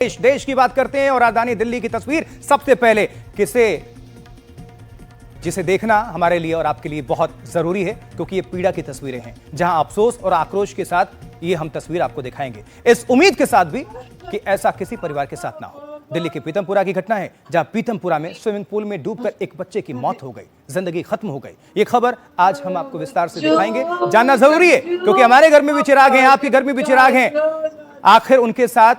देश की बात करते हैं और राजधानी दिल्ली की तस्वीर सबसे पहले जिसे देखना हमारे लिए और आपके लिए बहुत जरूरी है, क्योंकि ये पीड़ा की तस्वीरें हैं जहां अफसोस और आक्रोश के साथ ये हम तस्वीर आपको दिखाएंगे, इस उम्मीद के साथ भी कि ऐसा किसी परिवार के साथ ना हो। दिल्ली के पीतमपुरा की घटना है जहां पीतमपुरा में स्विमिंग पूल में डूबकर एक बच्चे की मौत हो गई, जिंदगी खत्म हो गई। ये खबर आज हम आपको विस्तार से दिखाएंगे, जानना जरूरी है क्योंकि हमारे घर में भी चिराग हैं, आपके घर में भी चिराग हैं। आखिर उनके साथ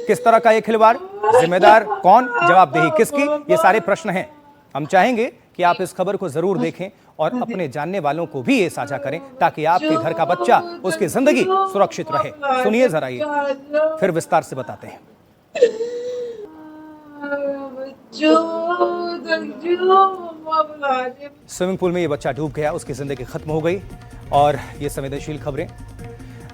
किस तरह का ये खिलवाड़, जिम्मेदार कौन, जवाबदेही किसकी, ये सारे प्रश्न हैं। हम चाहेंगे कि आप इस खबर को जरूर देखें और अपने जानने वालों को भी ये साझा करें ताकि आपके घर का बच्चा, उसकी जिंदगी सुरक्षित रहे। सुनिए जरा, ये फिर विस्तार से बताते हैं। स्विमिंग पूल में ये बच्चा डूब गया, उसकी जिंदगी खत्म हो गई और ये संवेदनशील खबरें।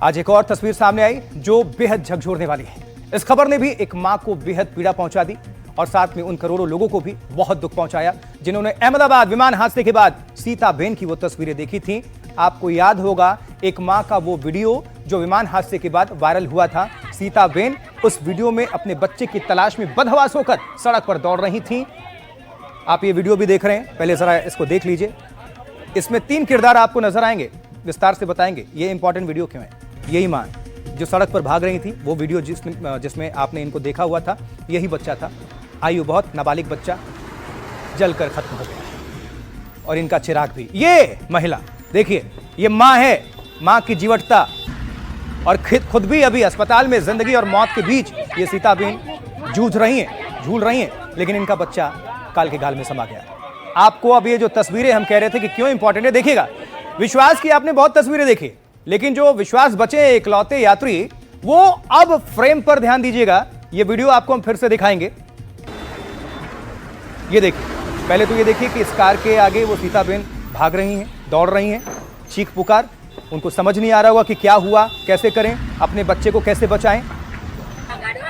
आज एक और तस्वीर सामने आई जो बेहद झकझोरने वाली है। इस खबर ने भी एक मां को बेहद पीड़ा पहुंचा दी और साथ में उन करोड़ों लोगों को भी बहुत दुख पहुंचाया जिन्होंने अहमदाबाद विमान हादसे के बाद सीताबेन की वो तस्वीरें देखी थी। आपको याद होगा एक मां का वो वीडियो जो विमान हादसे के बाद वायरल हुआ था। सीताबेन उस वीडियो में अपने बच्चे की तलाश में बदहवास होकर सड़क पर दौड़ रही थी। आप ये वीडियो भी देख रहे हैं, पहले जरा इसको देख लीजिए। इसमें 3 किरदार आपको नजर आएंगे, विस्तार से बताएंगे ये इंपॉर्टेंट वीडियो क्यों है। यही मां जो सड़क पर भाग रही थी, वो वीडियो जिसमें आपने इनको देखा हुआ था, यही बच्चा था। आयु बहुत नाबालिग बच्चा जलकर खत्म हो गया और इनका चिराग भी। ये महिला देखिए, ये मां है, मां की जीवटता और खुद भी अभी अस्पताल में जिंदगी और मौत के बीच ये सीताबेन झूल रही हैं, लेकिन इनका बच्चा काल के गाल में समा गया। आपको अब ये जो तस्वीरें हम कह रहे थे कि क्यों इंपॉर्टेंट है, देखिएगा। विश्वास की आपने बहुत तस्वीरें देखी, लेकिन जो विश्वास बचे इकलौते यात्री, वो अब फ्रेम पर ध्यान दीजिएगा। ये वीडियो आपको हम फिर से दिखाएंगे। ये देखिए, पहले तो ये देखिए कि इस कार के आगे वो सीताबेन भाग रही हैं, दौड़ रही हैं, चीख पुकार, उनको समझ नहीं आ रहा होगा कि क्या हुआ, कैसे करें, अपने बच्चे को कैसे बचाएं।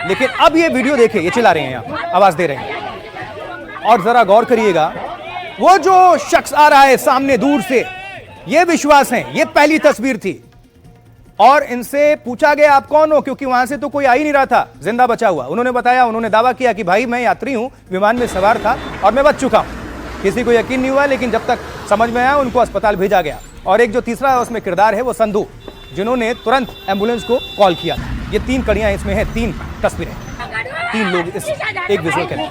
लेकिन अब ये वीडियो देखिए, ये चिल्ला रहे हैं, यहाँ आवाज दे रहे हैं। और जरा गौर करिएगा, वो जो शख्स आ रहा है सामने दूर से, ये विश्वास है। ये पहली तस्वीर थी और इनसे पूछा गया आप कौन हो, क्योंकि वहां से तो कोई आ ही नहीं रहा था जिंदा बचा हुआ। उन्होंने बताया, उन्होंने दावा किया कि भाई मैं यात्री हूं, विमान में सवार था और मैं बच चुका हूं। किसी को यकीन नहीं हुआ, लेकिन जब तक समझ में आया उनको अस्पताल भेजा गया। और एक जो तीसरा उसमें किरदार है वो संधू, जिन्होंने तुरंत एम्बुलेंस को कॉल किया था। ये 3 कड़ियां इसमें है, 3 तस्वीरें, 3 लोग इस एक विजुअल के अंदर।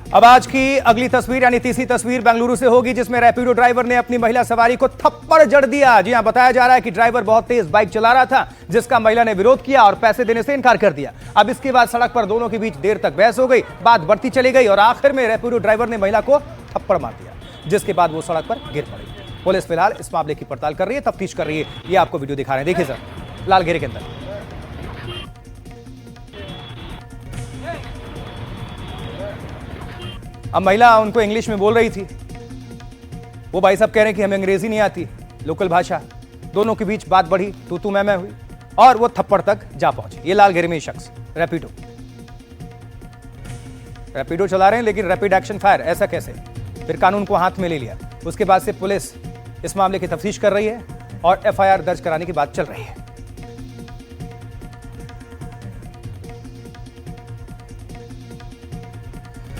अब आज की अगली तस्वीर यानी तीसरी तस्वीर बेंगलुरु से होगी, जिसमें रैपिडो ड्राइवर ने अपनी महिला सवारी को थप्पड़ जड़ दिया। जी हां, बताया जा रहा है कि ड्राइवर बहुत तेज बाइक चला रहा था, जिसका महिला ने विरोध किया और पैसे देने से इनकार कर दिया। अब इसके बाद सड़क पर दोनों के बीच देर तक बहस हो गई, बात बढ़ती चली गई और आखिर में रैपिडो ड्राइवर ने महिला को थप्पड़ मार दिया, जिसके बाद वो सड़क पर गिर पड़ी। पुलिस फिलहाल इस मामले की पड़ताल कर रही है, तफ्तीश कर रही है। ये आपको वीडियो दिखा रहे हैं, देखिए सर, लाल घेरे के अंदर। अब महिला उनको इंग्लिश में बोल रही थी, वो भाई साहब कह रहे हैं कि हमें अंग्रेजी नहीं आती, लोकल भाषा। दोनों के बीच बात बढ़ी, तू मैं हुई और वो थप्पड़ तक जा पहुंचे। ये लाल घेरे में शख्स रैपिडो चला रहे हैं, लेकिन रैपिड एक्शन फायर, ऐसा कैसे? फिर कानून को हाथ में ले लिया। उसके बाद से पुलिस इस मामले की तफ्तीश कर रही है और FIR दर्ज कराने की बात चल रही है।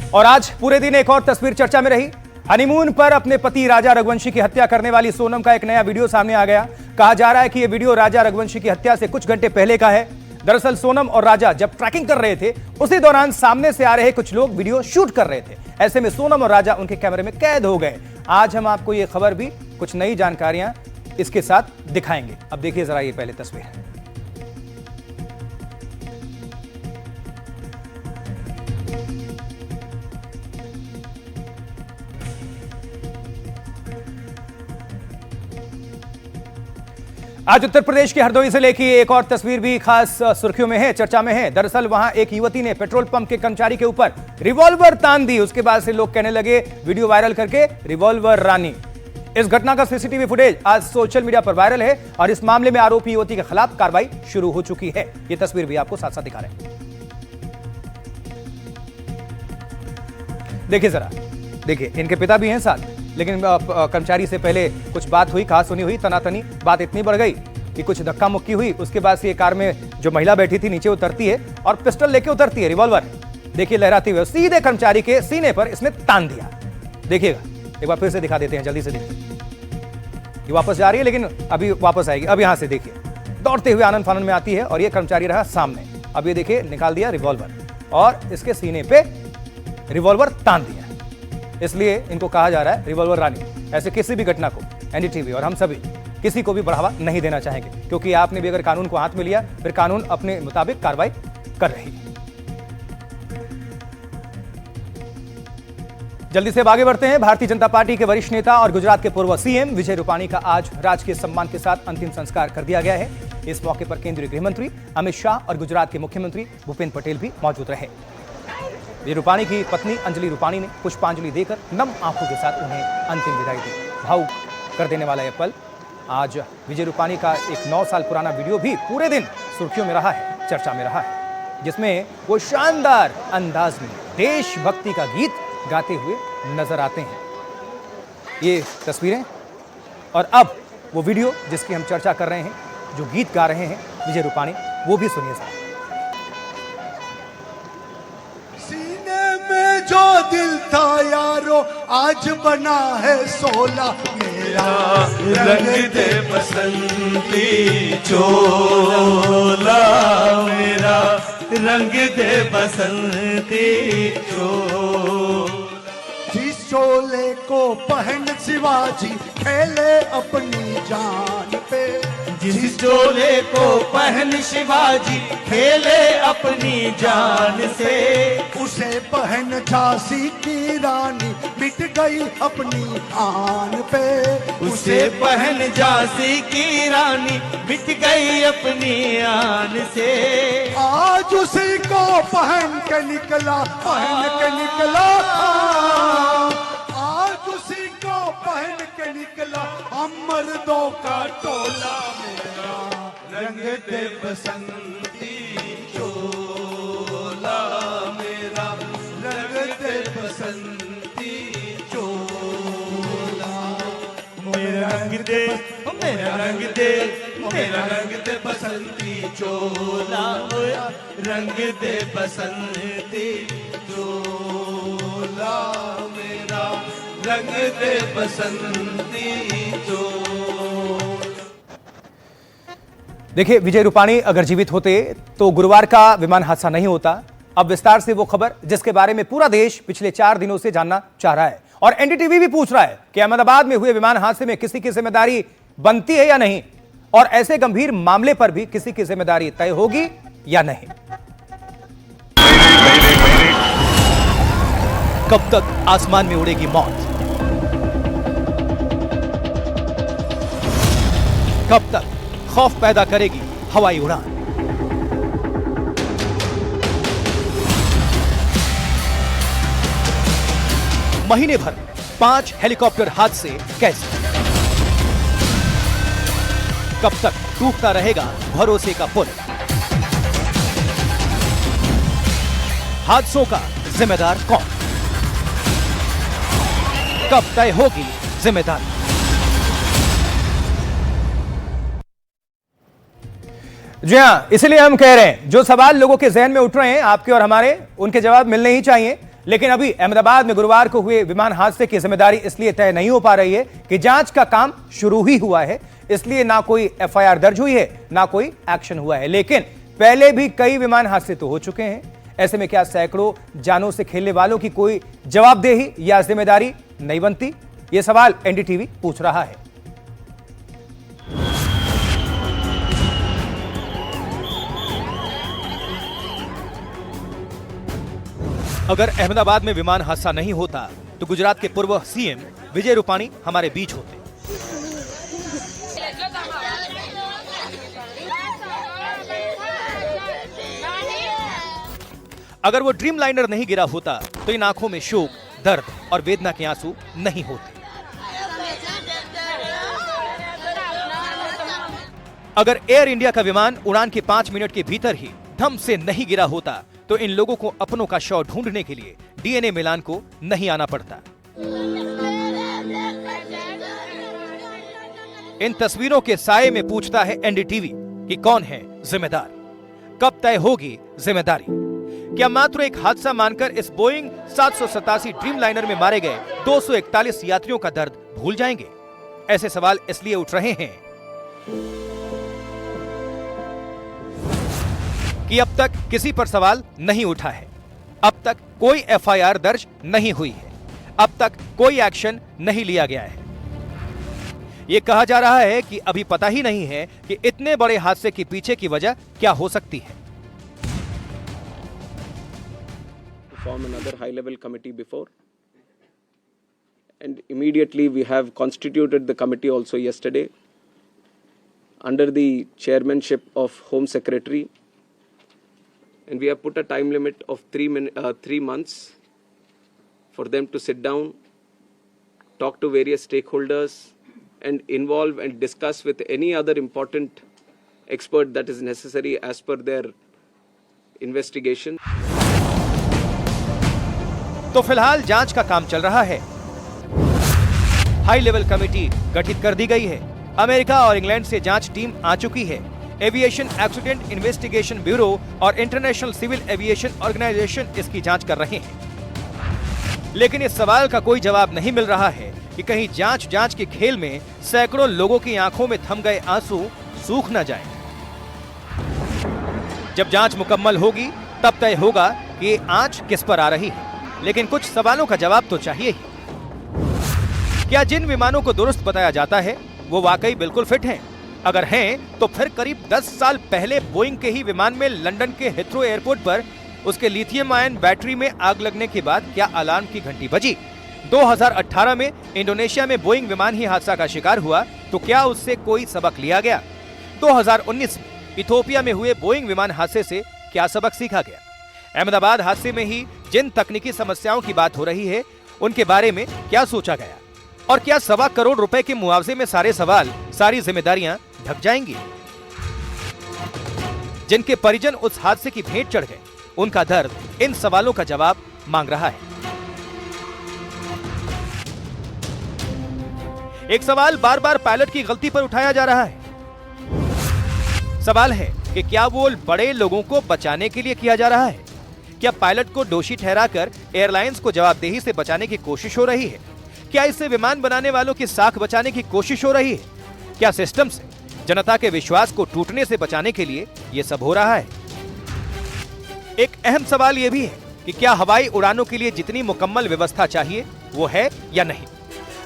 और आज पूरे दिन एक और तस्वीर चर्चा में रही। हनीमून पर अपने पति राजा रघुवंशी की हत्या करने वाली सोनम का एक नया वीडियो सामने आ गया। कहा जा रहा है कि यह वीडियो राजा रघुवंशी की हत्या से कुछ घंटे पहले का है। दरअसल सोनम और राजा जब ट्रैकिंग कर रहे थे, उसी दौरान सामने से आ रहे कुछ लोग वीडियो शूट कर रहे थे। ऐसे में सोनम और राजा उनके कैमरे में कैद हो गए। आज हम आपको यह खबर भी कुछ नई जानकारियां इसके साथ दिखाएंगे। अब देखिए जरा ये पहले तस्वीर। आज उत्तर प्रदेश के हरदोई जिले की एक और तस्वीर भी खास सुर्खियों में है, चर्चा में है। दरअसल वहां एक युवती ने पेट्रोल पंप के कर्मचारी के ऊपर रिवॉल्वर तान दी। उसके बाद से लोग कहने लगे, वीडियो वायरल करके रिवॉल्वर रानी। इस घटना का सीसीटीवी फुटेज आज सोशल मीडिया पर वायरल है और इस मामले में आरोपी युवती के खिलाफ कार्रवाई शुरू हो चुकी है। यह तस्वीर भी आपको साथ साथ दिखा रहे हैं, देखिए जरा, देखिए इनके पिता भी हैं साथ। लेकिन कर्मचारी से पहले कुछ बात हुई, कहा सुनी हुई, तनातनी, बात इतनी बढ़ गई कि कुछ धक्का मुक्की हुई। उसके बाद से ये कार में जो महिला बैठी थी नीचे उतरती है और पिस्टल लेके उतरती है, रिवॉल्वर देखिए लहराती हुए, सीधे कर्मचारी के सीने पर इसने तान दिया। देखिएगा, एक बार फिर से दिखा देते हैं, जल्दी से देखिए। ये वापस जा रही है लेकिन अभी वापस आएगी। अब यहां से देखिए, दौड़ते हुए आनंद फानन में आती है और ये कर्मचारी रहा सामने। अब ये देखिए निकाल दिया रिवॉल्वर और इसके सीने पे रिवॉल्वर तान दिया। इसलिए इनको कहा जा रहा है रिवॉल्वर रानी। ऐसे किसी भी घटना को एनडीटीवी और हम सभी किसी को भी बढ़ावा नहीं देना चाहेंगे, क्योंकि आपने भी अगर कानून को हाथ में लिया फिर कानून अपने मुताबिक कार्रवाई कर रही है। जल्दी से आगे बढ़ते हैं। भारतीय जनता पार्टी के वरिष्ठ नेता और गुजरात के पूर्व सीएम विजय रूपाणी का आज राजकीय सम्मान के साथ अंतिम संस्कार कर दिया गया है। इस मौके पर केंद्रीय गृह मंत्री अमित शाह और गुजरात के मुख्यमंत्री भूपेन्द्र पटेल भी मौजूद रहे। विजय रूपाणी की पत्नी अंजलि रूपाणी ने पुष्पांजलि देकर नम आंखों के साथ उन्हें अंतिम विदाई दी। भावुक कर देने वाला यह पल। आज विजय रूपाणी का एक 9 साल पुराना वीडियो भी पूरे दिन सुर्खियों में रहा है, चर्चा में रहा है, जिसमें वो शानदार अंदाज में देशभक्ति का गीत गाते हुए नजर आते हैं। ये तस्वीरें और अब वो वीडियो जिसकी हम चर्चा कर रहे हैं, जो गीत गा रहे हैं विजय रूपाणी, वो भी सुनिए साहब। जो दिल था यारो आज बना है 16 मेरा रंग दे बसंती चोला मेरा रंग दे बसंती चोला। जिस चोले को पहन शिवाजी खेले अपनी जान पे, जिस चोले को पहन शिवाजी खेले अपनी जान से, उसे पहन झांसी की रानी मिट गई अपनी आन पे, उसे पहन झांसी की रानी मिट गई अपनी आन से। आज उसी को पहन के निकला, पहन के निकला, आज उसी को पहन के निकला हम मर्दों का टोला मेरा रंग दे बसंती चोला मेरा रंग दे बसंती चोला। मेरा रंग दे, मेरा रंग दे, मेरा रंग दे बसंती चोला, रंग दे बसंती चोला मेरा रंग दे बसंती चोला। देखिए, विजय रूपाणी अगर जीवित होते तो गुरुवार का विमान हादसा नहीं होता। अब विस्तार से वो खबर जिसके बारे में पूरा देश पिछले 4 दिनों से जानना चाह रहा है और एनडीटीवी भी पूछ रहा है कि अहमदाबाद में हुए विमान हादसे में किसी की जिम्मेदारी बनती है या नहीं, और ऐसे गंभीर मामले पर भी किसी की जिम्मेदारी तय होगी या नहीं। कब तक आसमान में उड़ेगी मौत? कब तक खौफ पैदा करेगी हवाई उड़ान? महीने भर 5 हेलीकॉप्टर हादसे कैसे? कब तक टूटता रहेगा भरोसे का पुल? हादसों का जिम्मेदार कौन? कब तय होगी जिम्मेदारी? जी हां, इसलिए हम कह रहे हैं जो सवाल लोगों के जहन में उठ रहे हैं आपके और हमारे, उनके जवाब मिलने ही चाहिए। लेकिन अभी अहमदाबाद में गुरुवार को हुए विमान हादसे की जिम्मेदारी इसलिए तय नहीं हो पा रही है कि जांच का काम शुरू ही हुआ है, इसलिए ना कोई एफआईआर दर्ज हुई है ना कोई एक्शन हुआ है। लेकिन पहले भी कई विमान हादसे तो हो चुके हैं। ऐसे में क्या सैकड़ों जानों से खेलने वालों की कोई जवाबदेही या जिम्मेदारी नहीं बनती? यह सवाल एनडीटीवी पूछ रहा है। अगर अहमदाबाद में विमान हादसा नहीं होता तो गुजरात के पूर्व सीएम विजय रूपाणी हमारे बीच होते। अगर वो ड्रीम लाइनर नहीं गिरा होता तो इन आंखों में शोक, दर्द और वेदना के आंसू नहीं होते। अगर एयर इंडिया का विमान उड़ान के 5 मिनट के भीतर ही धम से नहीं गिरा होता तो इन लोगों को अपनों का शव ढूंढने के लिए डीएनए मिलान को नहीं आना पड़ता। इन तस्वीरों के साये में पूछता है एनडीटीवी कि कौन है जिम्मेदार, कब तय होगी जिम्मेदारी। क्या मात्र एक हादसा मानकर इस बोइंग 787 ड्रीमलाइनर में मारे गए 241 यात्रियों का दर्द भूल जाएंगे? ऐसे सवाल इसलिए उठ रहे हैं कि अब तक किसी पर सवाल नहीं उठा है, अब तक कोई एफआईआर दर्ज नहीं हुई है, अब तक कोई एक्शन नहीं लिया गया है। यह कहा जा रहा है कि अभी पता ही नहीं है कि इतने बड़े हादसे के पीछे की वजह क्या हो सकती है। Form another high-level committee before, and immediately we have constituted the committee also yesterday under the chairmanship of Home Secretary, and we have put a time limit of 3 months for them to sit down, talk to various stakeholders, and involve and discuss with any other important expert that is necessary as per their investigation. तो फिलहाल जांच का काम चल रहा है। High level committee गठित कर दी गई है। अमेरिका और इंग्लैंड से जांच टीम आ चुकी है। एविएशन एक्सीडेंट इन्वेस्टिगेशन ब्यूरो और इंटरनेशनल सिविल एविएशन ऑर्गेनाइजेशन इसकी जांच कर रहे हैं। लेकिन इस सवाल का कोई जवाब नहीं मिल रहा है कि कहीं जांच के खेल में सैकड़ों लोगों की आंखों में थम गए आंसू सूख न जाएं। जब जांच मुकम्मल होगी तब तय होगा कि आंच किस पर आ रही है। लेकिन कुछ सवालों का जवाब तो चाहिए ही। क्या जिन विमानों को दुरुस्त बताया जाता है वो वाकई बिल्कुल फिट हैं? अगर हैं तो फिर करीब 10 साल पहले बोइंग के ही विमान में लंदन के हिथ्रो एयरपोर्ट पर उसके लिथियम आयन बैटरी में आग लगने के बाद क्या अलार्म की घंटी बजी? 2018 में इंडोनेशिया में बोइंग विमान ही हादसा का शिकार हुआ तो क्या उससे कोई सबक लिया गया? 2019 में इथोपिया में हुए बोइंग विमान हादसे से क्या सबक सीखा गया? अहमदाबाद हादसे में ही जिन तकनीकी समस्याओं की बात हो रही है उनके बारे में क्या सोचा गया? और क्या 1.25 करोड़ रुपए के मुआवजे में सारे सवाल, सारी जिम्मेदारियां ढक जाएंगी? जिनके परिजन उस हादसे की भेंट चढ़ गए उनका दर्द इन सवालों का जवाब मांग रहा है। एक सवाल बार बार पायलट की गलती पर उठाया जा रहा है। सवाल है कि क्या वो बड़े लोगों को बचाने के लिए किया जा रहा है? क्या पायलट को दोषी ठहराकर एयरलाइंस को जवाबदेही से बचाने की कोशिश हो रही है? क्या इससे विमान बनाने वालों की साख बचाने की कोशिश हो रही है? क्या सिस्टम से जनता के विश्वास को टूटने से बचाने के लिए ये सब हो रहा है? एक अहम सवाल यह भी है कि क्या हवाई उड़ानों के लिए जितनी मुकम्मल व्यवस्था चाहिए वो है या नहीं?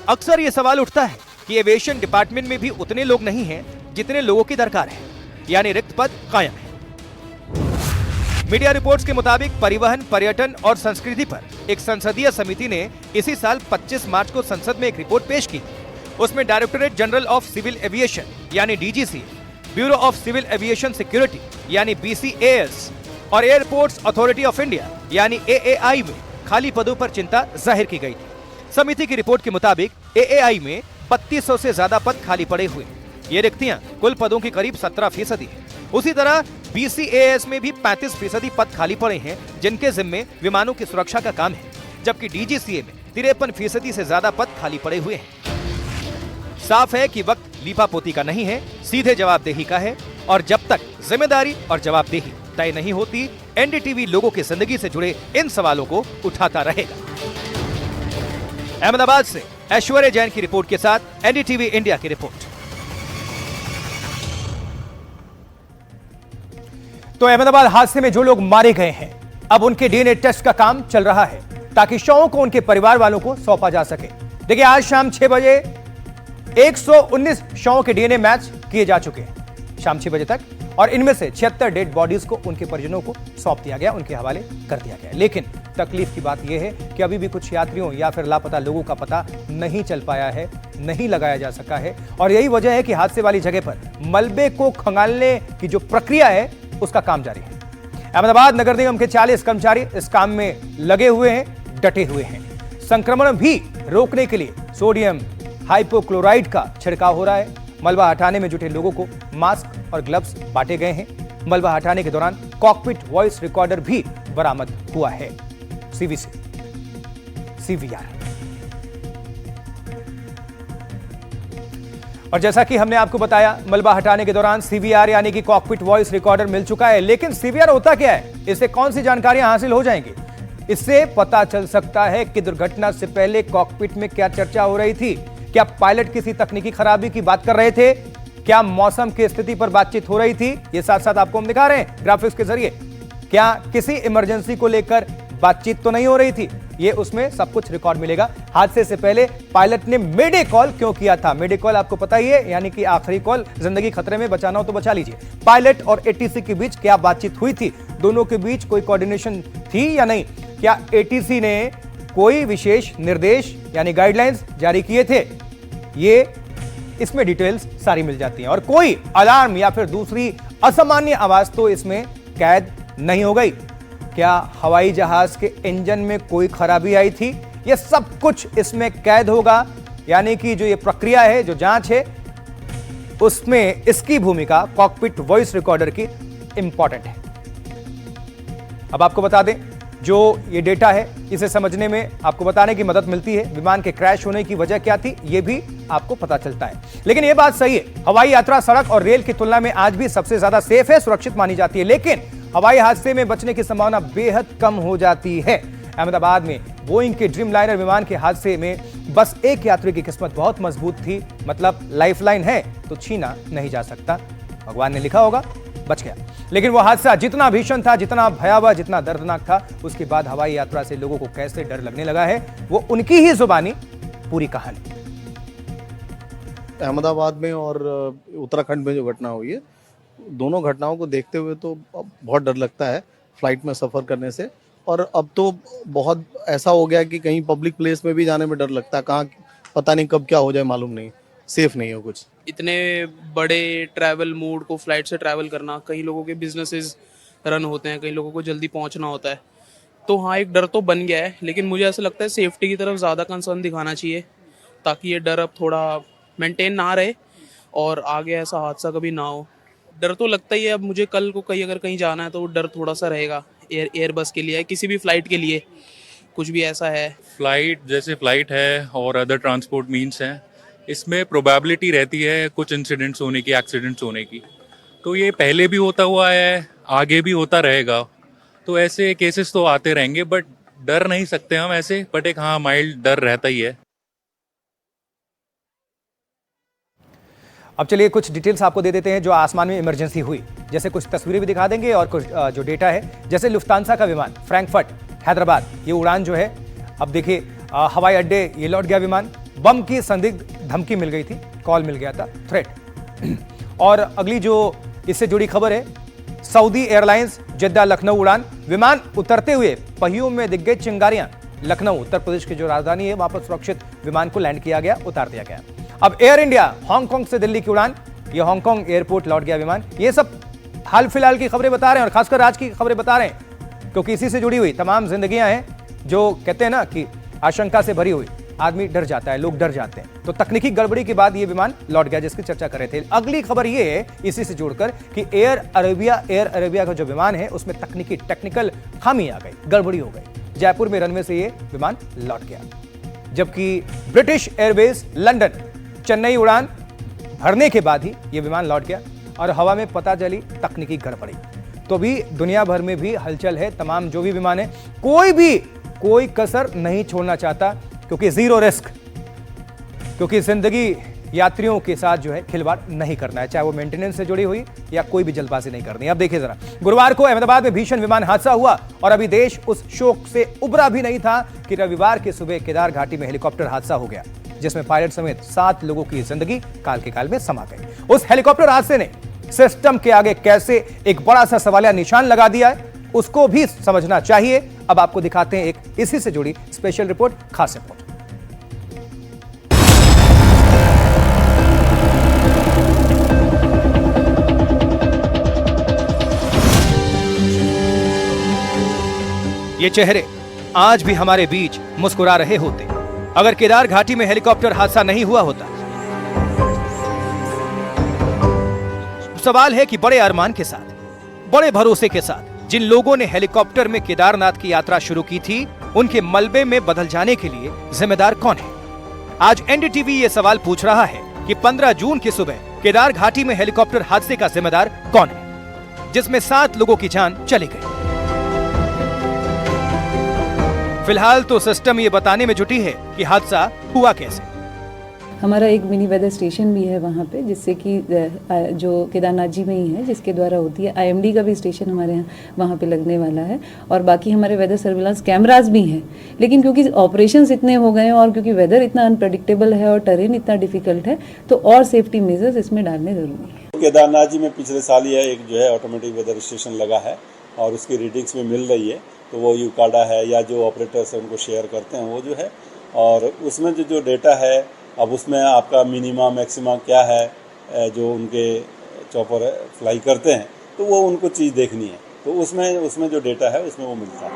अक्सर ये सवाल उठता है कि एविएशन डिपार्टमेंट में भी उतने लोग नहीं हैं जितने लोगों की दरकार है, यानी रिक्त पद कायम है। मीडिया रिपोर्ट्स के मुताबिक परिवहन, पर्यटन और संस्कृति पर एक संसदीय समिति ने इसी साल 25 मार्च को संसद में एक रिपोर्ट पेश की। उसमें directorate general of civil aviation यानी DGC, bureau of civil aviation security यानी BCAS और एयरपोर्ट्स अथॉरिटी ऑफ इंडिया यानी AAI में खाली पदों पर चिंता जाहिर की गई थी। समिति की रिपोर्ट के मुताबिक AAI में 3200 से ज्यादा पद खाली पड़े हुए। ये रिक्तियां कुल पदों की करीब 17% है। उसी तरह BCAS में भी 35% पद खाली पड़े हैं जिनके जिम्मे विमानों की सुरक्षा का काम है, जबकि DGCA में 53% से ज्यादा पद खाली पड़े हुए हैं। साफ है कि वक्त लीपापोती का नहीं है, सीधे जवाबदेही का है। और जब तक जिम्मेदारी और जवाबदेही तय नहीं होती, NDTV लोगों की जिंदगी से जुड़े इन सवालों को उठाता रहेगा। अहमदाबाद से ऐश्वर्या जैन की रिपोर्ट के साथ NDTV इंडिया की रिपोर्ट। तो अहमदाबाद हादसे में जो लोग मारे गए हैं अब उनके DNA टेस्ट का काम चल रहा है ताकि शवों को उनके परिवार वालों को सौंपा जा सके। देखिए, आज शाम 6 बजे 119 शवों के DNA मैच किए जा चुके हैं शाम 6 बजे तक, और इनमें से 76 डेड बॉडीज को उनके परिजनों को सौंप दिया गया, उनके हवाले कर दिया गया। लेकिन तकलीफ की बात यह है कि अभी भी कुछ यात्रियों या फिर लापता लोगों का पता नहीं चल पाया है, नहीं लगाया जा सका है। और यही वजह है कि हादसे वाली जगह पर मलबे को खंगालने की जो प्रक्रिया है उसका काम जारी है। अहमदाबाद नगर निगम के 40 कर्मचारी इस काम में लगे हुए हैं, डटे हुए हैं। संक्रमण भी रोकने के लिए सोडियम हाइपोक्लोराइड का छिड़काव हो रहा है। मलबा हटाने में जुटे लोगों को मास्क और ग्लव्स बांटे गए हैं। मलबा हटाने के दौरान कॉकपिट वॉइस रिकॉर्डर भी बरामद हुआ है। CVR। और जैसा कि हमने आपको बताया, मलबा हटाने के दौरान सीवीआर यानी कि कॉकपिट वॉइस रिकॉर्डर मिल चुका है। लेकिन सीवीआर होता क्या है, इससे कौन सी जानकारियां हासिल हो जाएंगी? इससे पता चल सकता है कि दुर्घटना से पहले कॉकपिट में क्या चर्चा हो रही थी। क्या पायलट किसी तकनीकी खराबी की बात कर रहे थे? क्या मौसम की स्थिति पर बातचीत हो रही थी? ये साथ साथ आपको हम दिखा रहे हैं ग्राफिक्स के जरिए। क्या किसी इमरजेंसी को लेकर बातचीत तो नहीं हो रही थी? ये उसमें सब कुछ रिकॉर्ड मिलेगा। हादसे से पहले पायलट ने मेडे कॉल क्यों किया था? मेडे कॉल आपको पता ही है, यानी कि आखिरी कॉल, जिंदगी खतरे में, बचाना हो तो बचा लीजिए। पायलट और एटीसी के बीच क्या बातचीत हुई थी? दोनों के बीच कोई कोऑर्डिनेशन थी या नहीं? क्या एटीसी ने कोई विशेष निर्देश यानी गाइडलाइंस जारी किए थे? ये इसमें डिटेल्स सारी मिल जाती हैं। और कोई अलार्म या फिर दूसरी असामान्य आवाज तो इसमें कैद नहीं हो गई। क्या हवाई जहाज के इंजन में कोई खराबी आई थी? यह सब कुछ इसमें कैद होगा। यानी कि जो ये प्रक्रिया है, जो जांच है, उसमें इसकी भूमिका कॉकपिट वॉइस रिकॉर्डर की इंपॉर्टेंट है। अब आपको बता दें, जो ये डेटा है, इसे समझने में आपको बताने की मदद मिलती है। विमान के क्रैश होने की वजह क्या थी, यह भी आपको पता चलता है। लेकिन यह बात सही है, हवाई यात्रा सड़क और रेल की तुलना में आज भी सबसे ज्यादा सेफ है, सुरक्षित मानी जाती है। लेकिन हवाई हादसे में बचने की संभावना बेहद कम हो जाती है। अहमदाबाद में बोइंग के ड्रीमलाइनर विमान के हादसे में बस एक यात्री की किस्मत बहुत मजबूत थी, मतलब लाइफलाइन है तो छीना नहीं जा सकता। भगवान ने लिखा होगा, बच गया। लेकिन वो हादसा जितना भीषण था, जितना भयावह, जितना दर्दनाक था, उसके बाद हवाई यात्रा से लोगों को कैसे डर लगने लगा है, वो उनकी ही जुबानी पूरी कहानी। अहमदाबाद में और उत्तराखंड में जो घटना हुई है, दोनों घटनाओं को देखते हुए तो बहुत डर लगता है फ्लाइट में सफ़र करने से। और अब तो बहुत ऐसा हो गया कि कहीं पब्लिक प्लेस में भी जाने में डर लगता है, कहाँ पता नहीं कब क्या हो जाए, मालूम नहीं, सेफ नहीं हो कुछ। इतने बड़े ट्रैवल मूड को फ्लाइट से ट्रैवल करना, कई लोगों के बिजनेसेस रन होते हैं, कई लोगों को जल्दी पहुंचना होता है, तो हाँ एक डर तो बन गया है। लेकिन मुझे ऐसा लगता है सेफ्टी की तरफ ज़्यादा कंसर्न दिखाना चाहिए, ताकि ये डर अब थोड़ा मेंटेन ना रहे और आगे ऐसा हादसा कभी ना हो। डर तो लगता ही है। अब मुझे कल को अगर कहीं जाना है तो डर थोड़ा सा रहेगा, एयर बस के लिए, किसी भी फ्लाइट के लिए कुछ भी ऐसा है। फ्लाइट जैसे फ्लाइट है और अदर ट्रांसपोर्ट मीन्स हैं, इसमें प्रोबेबिलिटी रहती है कुछ इंसिडेंट्स होने की, एक्सीडेंट्स होने की। तो ये पहले भी होता हुआ है, आगे भी होता रहेगा, तो ऐसे केसेस तो आते रहेंगे। बट डर नहीं सकते हम ऐसे, बट एक हाँ माइल्ड डर रहता ही है। अब चलिए कुछ डिटेल्स आपको दे देते हैं जो आसमान में इमरजेंसी हुई। जैसे कुछ तस्वीरें भी दिखा देंगे और कुछ जो डेटा है। जैसे लुफ्तांसा का विमान फ्रैंकफर्ट हैदराबाद, ये उड़ान जो है, अब देखिए हवाई अड्डे ये लौट गया विमान। बम की संदिग्ध धमकी मिल गई थी, कॉल मिल गया था, थ्रेट। और अगली जो इससे जुड़ी खबर है, सऊदी एयरलाइंस जद्दा लखनऊ उड़ान, विमान उतरते हुए पहियों में दिख गई चिंगारियां। लखनऊ उत्तर प्रदेश की जो राजधानी है, वहां पर सुरक्षित विमान को लैंड किया गया, उतार दिया गया। अब एयर इंडिया हांगकांग से दिल्ली की उड़ान, ये हांगकांग एयरपोर्ट लौट गया विमान। ये सब हाल फिलहाल की खबरें बता रहे हैं और खासकर आज की खबरें बता रहे हैं, क्योंकि इसी से जुड़ी हुई तमाम जिंदगियां हैं। जो कहते हैं ना कि आशंका से भरी हुई, आदमी डर जाता है, लोग डर जाते हैं। तो तकनीकी गड़बड़ी के बाद ये विमान लौट गया, जिसकी चर्चा कर रहे थे। अगली खबर ये है इसी से जोड़कर कि एयर अरेबिया का जो विमान है, उसमें टेक्निकल खामी आ गई, गड़बड़ी हो गई। जयपुर में रनवे से ये विमान लौट गया। जबकि ब्रिटिश एयरवेज लंदन चेन्नई उड़ान भरने के बाद ही यह विमान लौट गया और हवा में पता चली तकनीकी गड़बड़ी। तो भी दुनिया भर में भी हलचल है। तमाम जो भी विमान है, कोई कसर नहीं छोड़ना चाहता, क्योंकि जीरो रिस्क, क्योंकि जिंदगी यात्रियों के साथ जो है खिलवाड़ नहीं करना है, चाहे वो मेंटेनेंस से जुड़ी हुई या कोई भी जल्दबाजी नहीं करनी। अब देखिए जरा, गुरुवार को अहमदाबाद में भीषण विमान हादसा हुआ और अभी देश उस शोक से उबरा भी नहीं था कि रविवार की सुबह केदार घाटी में हेलीकॉप्टर हादसा हो गया, जिसमें पायलट समेत 7 लोगों की जिंदगी काल के काल में समा गई। उस हेलीकॉप्टर हादसे ने सिस्टम के आगे कैसे एक बड़ा सा सवालिया निशान लगा दिया है, उसको भी समझना चाहिए। अब आपको दिखाते हैं एक इसी से जुड़ी स्पेशल रिपोर्ट, खास रिपोर्ट। ये चेहरे आज भी हमारे बीच मुस्कुरा रहे होते अगर केदार घाटी में हेलीकॉप्टर हादसा नहीं हुआ होता। सवाल है कि बड़े अरमान के साथ, बड़े भरोसे के साथ जिन लोगों ने हेलीकॉप्टर में केदारनाथ की यात्रा शुरू की थी, उनके मलबे में बदल जाने के लिए जिम्मेदार कौन है? आज एनडीटीवी ये सवाल पूछ रहा है कि 15 जून की सुबह केदार घाटी में हेलीकॉप्टर हादसे का जिम्मेदार कौन है, जिसमें 7 लोगों की जान चली गई। फिलहाल तो सिस्टम ये बताने में जुटी है कि हादसा हुआ कैसे। हमारा एक मिनी वेदर स्टेशन भी है वहाँ पे, जिससे कि जो केदारनाथ जी में ही है, जिसके द्वारा होती है। IMD का भी स्टेशन हमारे यहाँ वहाँ पे लगने वाला है, और बाकी हमारे वेदर सर्विलांस कैमरास भी हैं। लेकिन क्योंकि ऑपरेशंस इतने हो गए हैं और क्योंकि वेदर इतना अनप्रेडिक्टेबल है और टेरेन इतना डिफिकल्ट है, तो और सेफ्टी मेजर्स इसमें डालने जरूरी है। केदारनाथ जी में पिछले साल ही एक जो है ऑटोमेटिक वेदर स्टेशन लगा है और उसकी रीडिंग्स में मिल रही है, तो वो यूकाडा है या जो ऑपरेटर्स हैं उनको शेयर करते हैं वो जो है, और उसमें जो डेटा है अब उसमें आपका मिनिमा मैक्सिमा क्या है जो उनके चॉपर फ्लाई करते हैं, तो वो उनको चीज़ देखनी है, तो उसमें जो डेटा है उसमें वो मिलता है।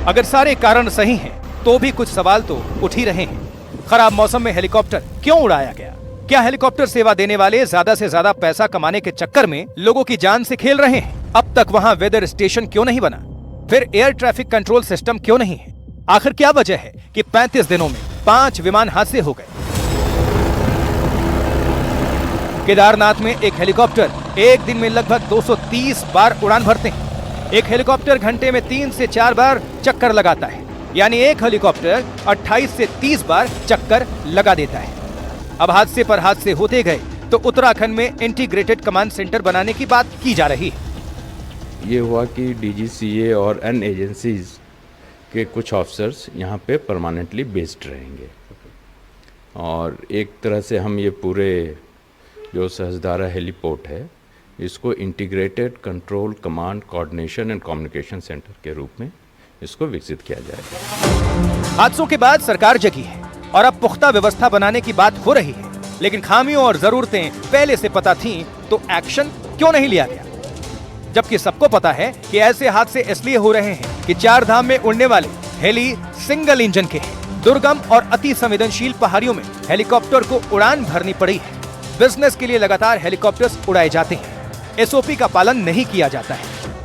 अगर सारे कारण सही हैं, तो भी कुछ सवाल तो उठ ही रहे हैं। खराब मौसम में हेलीकॉप्टर क्यों उड़ाया गया? क्या हेलीकॉप्टर सेवा देने वाले ज्यादा से ज्यादा पैसा कमाने के चक्कर में लोगों की जान से खेल रहे हैं? अब तक वहां वेदर स्टेशन क्यों नहीं बना? फिर एयर ट्रैफिक कंट्रोल सिस्टम क्यों नहीं है? आखिर क्या वजह है कि 35 दिनों में 5 विमान हादसे हो गए? केदारनाथ में एक हेलीकॉप्टर एक दिन में लगभग 230 बार उड़ान भरते हैं। एक हेलीकॉप्टर घंटे में 3 से 4 बार चक्कर लगाता है, यानी एक हेलीकॉप्टर 28 से 30 बार चक्कर लगा देता है। अब हादसे पर हादसे होते गए तो उत्तराखंड में इंटीग्रेटेड कमांड सेंटर बनाने की बात की जा रही है। ये हुआ कि DGCA और अन्य एजेंसीज के कुछ ऑफिसर्स यहाँ पे परमानेंटली बेस्ड रहेंगे, और एक तरह से हम ये पूरे जो सहस्त्रधारा हेलीपोर्ट है इसको integrated control command coordination and communication centre के रूप में इसको विकसित किया जाएगा। हादसों के बाद सरकार जगी है और अब पुख्ता व्यवस्था बनाने की बात हो रही है, लेकिन खामियों और जरूरतें पहले से पता थीं, तो एक्शन क्यों नहीं लिया गया? जबकि सबको पता है कि ऐसे हादसे इसलिए हो रहे हैं कि 4 धाम में उड़ने वाले हेली सिंगल इंजन के हैं। दुर्गम और अति संवेदनशील पहाड़ियों में हेलीकॉप्टर को उड़ान भरनी पड़ी है। बिजनेस के लिए लगातार हेलीकॉप्टर्स उड़ाए जाते हैं। SOP का पालन नहीं किया जाता है,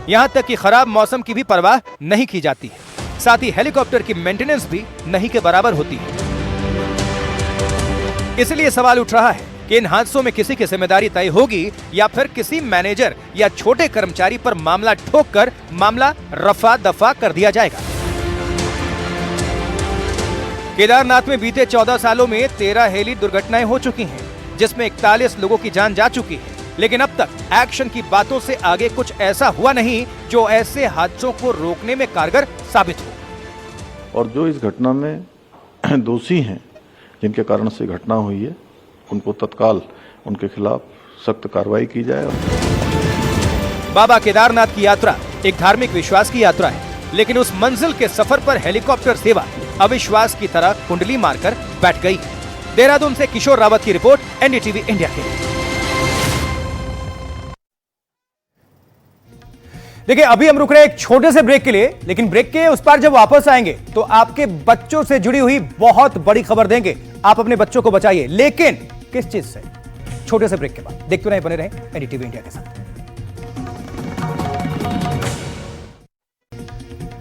यहाँ तक कि खराब मौसम की भी परवाह नहीं की जाती है। साथ ही हेलीकॉप्टर की मेंटेनेंस भी नहीं के बराबर होती है। इसलिए सवाल उठ रहा है कि इन हादसों में किसी की जिम्मेदारी तय होगी या फिर किसी मैनेजर या छोटे कर्मचारी पर मामला ठोककर मामला रफा दफा कर दिया जाएगा। केदारनाथ में बीते 14 सालों में 13 हेली दुर्घटनाएं हो चुकी हैं, जिसमें 41 लोगों की जान जा चुकी है, लेकिन अब तक एक्शन की बातों से आगे कुछ ऐसा हुआ नहीं जो ऐसे हादसों को रोकने में कारगर साबित हो। और जो इस घटना में दोषी हैं, जिनके कारण से घटना हुई है, उनको तत्काल उनके खिलाफ सख्त कार्रवाई की जाए। बाबा केदारनाथ की यात्रा एक धार्मिक विश्वास की यात्रा है, लेकिन उस मंजिल के सफर पर हेलीकॉप्टर सेवा अविश्वास की तरह कुंडली मारकर बैठ गई है। देहरादून से किशोर रावत की रिपोर्ट, NDTV इंडिया के लिए। देखिए, अभी हम रुक रहे हैं एक छोटे से ब्रेक के लिए, लेकिन ब्रेक के उस पार जब वापस आएंगे तो आपके बच्चों से जुड़ी हुई बहुत बड़ी खबर देंगे। आप अपने बच्चों को बचाइए, लेकिन किस चीज से? छोटे से ब्रेक के बाद। देखते रहे, बने रहे NDTV इंडिया के साथ।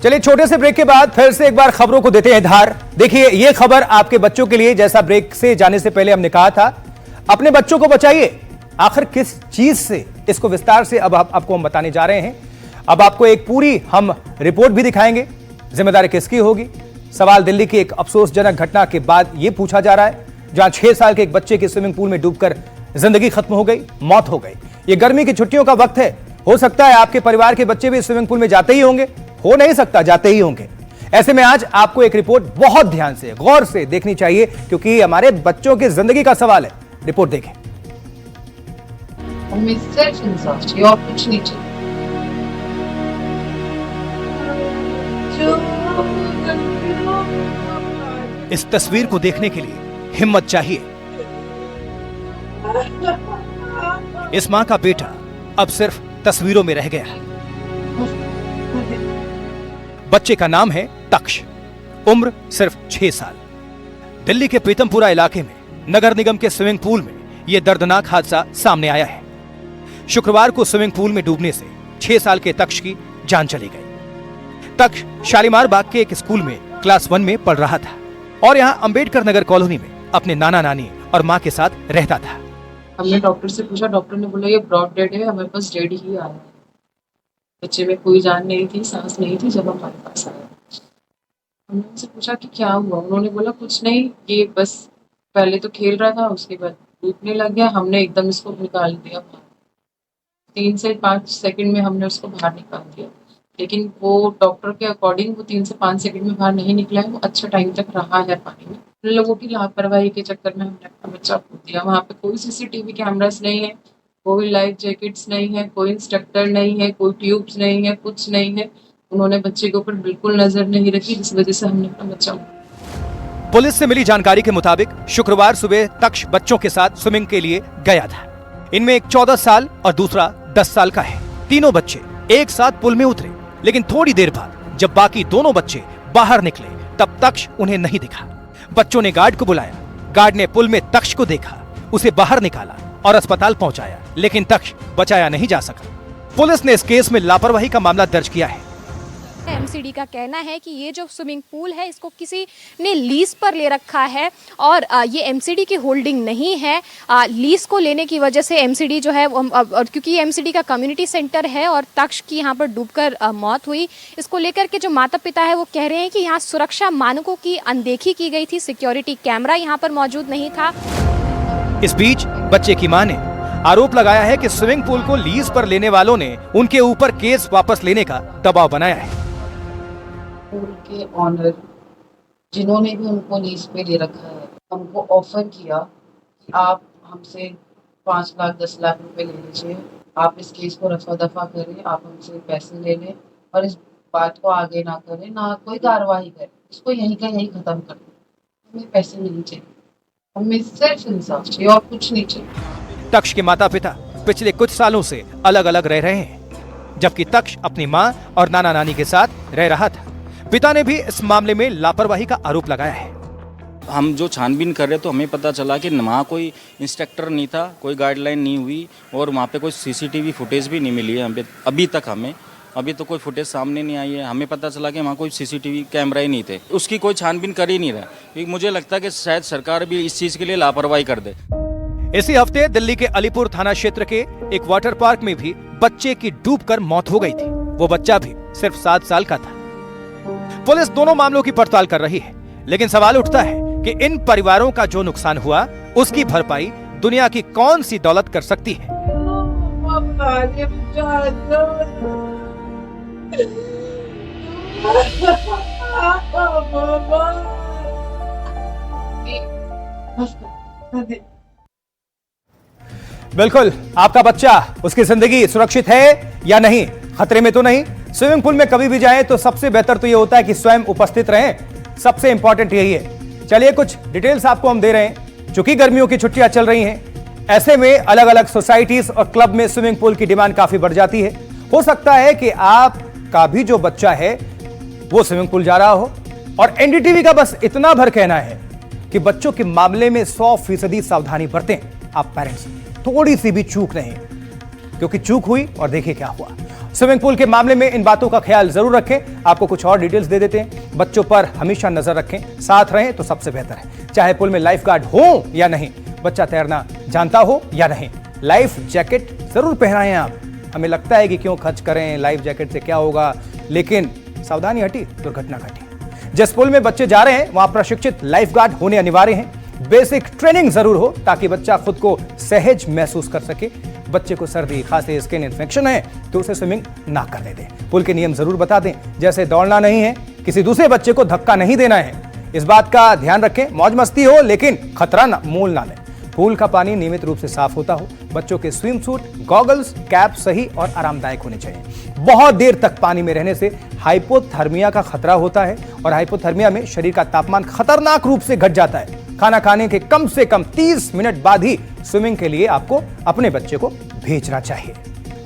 चलिए, छोटे से ब्रेक के बाद फिर से एक बार खबरों को देते हैं धार। देखिए, यह खबर आपके बच्चों के लिए, जैसा ब्रेक से जाने से पहले हमने कहा था, अपने बच्चों को बचाइए। आखिर किस चीज से, इसको विस्तार से अब आपको हम बताने जा रहे हैं। अब आपको एक पूरी हम रिपोर्ट भी दिखाएंगे। जिम्मेदारी किसकी होगी? सवाल दिल्ली की एक अफसोसजनक घटना के बाद यह पूछा जा रहा है, जहां 6 साल के एक बच्चे की स्विमिंग पूल में डूबकर जिंदगी खत्म हो गई, मौत हो गई। ये गर्मी की छुट्टियों का वक्त है, हो सकता है आपके परिवार के बच्चे भी स्विमिंग पूल में जाते ही होंगे, हो नहीं सकता जाते ही होंगे। ऐसे में आज आपको एक रिपोर्ट बहुत ध्यान से, गौर से देखनी चाहिए, क्योंकि हमारे बच्चों की जिंदगी का सवाल है। रिपोर्ट देखें। इस तस्वीर को देखने के लिए हिम्मत चाहिए। इस मां का बेटा अब सिर्फ तस्वीरों में रह गया है। बच्चे का नाम है तक्ष, उम्र सिर्फ 6 साल। दिल्ली के प्रीतमपुरा इलाके में नगर निगम के स्विमिंग पूल में यह दर्दनाक हादसा सामने आया है। शुक्रवार को स्विमिंग पूल में डूबने से 6 साल के तक्ष की जान चली गई। तक्ष शालीमार बाग के एक स्कूल में क्लास 1 में पढ़ रहा था और यहाँ अंबेडकर नगर कॉलोनी में अपने नाना नानी और माँ के साथ रहता था। हमने डॉक्टर से पूछा, डॉक्टर ने बोला ये ब्रॉड डेड है, हमारे पास डेड ही आया है। बच्चे में कोई जान नहीं थी, सांस नहीं थी जब हमारे पास आया। हमने उनसे पूछा कि क्या हुआ, उन्होंने बोला कुछ नहीं, ये बस पहले तो खेल रहा था, उसके बाद टूटने लग गया, हमने एकदम इसको निकाल दिया बाहर। 3 से 5 सेकंड में हमने उसको बाहर निकाल दिया, लेकिन वो डॉक्टर के अकॉर्डिंग वो 3 से 5 सेकंड में बाहर नहीं निकला है, वो अच्छा टाइम तक रहा है पानी में। उन लोगों की लापरवाही के चक्कर में हमने अपना बच्चा खो दिया। वहाँ पे कोई CCTV कैमरास नहीं है, कोई लाइफ जैकेट्स नहीं है, कोई इंस्ट्रक्टर नहीं है, कोई ट्यूब्स नहीं है, कुछ नहीं है। उन्होंने बच्चे के ऊपर बिल्कुल नजर नहीं रखी, जिस वजह से हमने अपना बच्चा। पुलिस से मिली जानकारी के मुताबिक शुक्रवार सुबह तक्ष बच्चों के साथ स्विमिंग के लिए गया था। इनमें एक 14 साल और दूसरा 10 साल का है। तीनों बच्चे एक साथ पुल में उतरे, लेकिन थोड़ी देर बाद जब बाकी दोनों बच्चे बाहर निकले तब तक्ष उन्हें नहीं दिखा। बच्चों ने गार्ड को बुलाया, गार्ड ने पुल में तक्ष को देखा, उसे बाहर निकाला और अस्पताल पहुंचाया, लेकिन तक्ष बचाया नहीं जा सका। पुलिस ने इस केस में लापरवाही का मामला दर्ज किया है। एमसीडी का कहना है कि ये जो स्विमिंग पूल है इसको किसी ने लीज पर ले रखा है और ये एमसीडी की होल्डिंग नहीं है। लीज को लेने की वजह से एमसीडी जो है और क्योंकि एमसीडी का कम्युनिटी सेंटर है और तक्ष की यहाँ पर डूबकर मौत हुई, इसको लेकर के जो माता पिता है वो कह रहे हैं कि यहाँ सुरक्षा मानकों की अनदेखी की गई थी, सिक्योरिटी कैमरा यहाँ पर मौजूद नहीं था। इस बीच बच्चे की मां ने आरोप लगाया है कि स्विमिंग पूल को लीज पर लेने वालों ने उनके ऊपर केस वापस लेने का दबाव बनाया है। पूल के ऑनर जिन्होंने भी उनको लीज पे ले रखा है, हमको ऑफर किया कि आप हमसे 5 लाख 10 लाख रुपए ले लीजिए, आप इस केस को रफा दफा करें, आप हमसे पैसे ले लें और इस बात को आगे ना करें, ना कोई कार्रवाई करें, इसको यहीं का यहीं खत्म कर दें। हमें पैसे नहीं चाहिए, हमें सिर्फ इंसाफ चाहिए और कुछ नहीं चाहिए। तक्ष के माता पिता पिछले कुछ सालों से अलग अलग रह रहे हैं, जबकि तक्ष अपनी मां और नाना नानी के साथ रह रहा था। पिता ने भी इस मामले में लापरवाही का आरोप लगाया है। हम जो छानबीन कर रहे तो हमें पता चला कि वहाँ कोई इंस्ट्रक्टर नहीं था, कोई गाइडलाइन नहीं हुई और वहाँ पे कोई CCTV फुटेज भी नहीं मिली है अभी तक। हमें अभी तो कोई फुटेज सामने नहीं आई है। हमें पता चला कि वहाँ कोई CCTV कैमरा ही नहीं थे, उसकी कोई छानबीन कर ही नहीं रहा। क्योंकि मुझे लगता है कि शायद सरकार भी इस चीज़ के लिए लापरवाही कर दे। इसी हफ्ते दिल्ली के अलीपुर थाना क्षेत्र के एक वाटर पार्क में भी बच्चे की डूबकर मौत हो गई थी। वो बच्चा भी सिर्फ 7 साल का था। पुलिस दोनों मामलों की पड़ताल कर रही है, लेकिन सवाल उठता है कि इन परिवारों का जो नुकसान हुआ उसकी भरपाई दुनिया की कौन सी दौलत कर सकती है। बिल्कुल, आपका बच्चा, उसकी जिंदगी सुरक्षित है या नहीं, खतरे में तो नहीं। स्विमिंग पूल में कभी भी जाएं तो सबसे बेहतर तो ये होता है कि स्वयं उपस्थित रहें, सबसे इंपॉर्टेंट यही है। चलिए कुछ डिटेल्स आपको हम दे रहे हैं। चूंकि गर्मियों की छुट्टियां चल रही हैं, ऐसे में अलग अलग सोसाइटीज और क्लब में स्विमिंग पूल की डिमांड काफी बढ़ जाती है। हो सकता है कि आपका भी जो बच्चा है वो स्विमिंग पूल जा रहा हो और एनडीटीवी का बस इतना भर कहना है कि बच्चों के मामले में 100% सावधानी बरतें। आप पेरेंट्स थोड़ी सी भी चूक नहीं, क्योंकि चूक हुई और देखिए क्या हुआ। स्विमिंग पूल के मामले में इन बातों का ख्याल जरूर रखें। आपको कुछ और डिटेल्स दे देते हैं। बच्चों पर हमेशा नजर रखें, साथ रहें तो सबसे बेहतर है। चाहे पूल में लाइफ गार्ड हो या नहीं, बच्चा तैरना जानता हो या नहीं, लाइफ जैकेट जरूर पहनाएं आप। हमें लगता है कि क्यों खर्च करें, लाइफ जैकेट से क्या होगा, लेकिन सावधानी हटी दुर्घटना घटी। जिस पुल में बच्चे जा रहे हैं वहां प्रशिक्षित लाइफ गार्ड होने अनिवार्य हैं। बेसिक ट्रेनिंग जरूर हो ताकि बच्चा खुद को सहज महसूस कर सके। बच्चे को सर्दी, खांसी, स्किन इन्फेक्शन है तो उसे स्विमिंग ना करने दें। पुल के नियम जरूर बता दें, जैसे दौड़ना नहीं है, किसी दूसरे बच्चे को धक्का नहीं देना है, इस बात का ध्यान रखें। मौज मस्ती हो लेकिन खतरा ना मोल ना लें। पूल का पानी नियमित रूप से साफ होता हो। बच्चों के स्विम सूट, गॉगल्स, कैप सही और आरामदायक होने चाहिए। बहुत देर तक पानी में रहने से हाइपोथर्मिया का खतरा होता है और हाइपोथर्मिया में शरीर का तापमान खतरनाक रूप से घट जाता है। खाना खाने के कम से कम 30 मिनट बाद ही स्विमिंग के लिए आपको अपने बच्चे को भेजना चाहिए।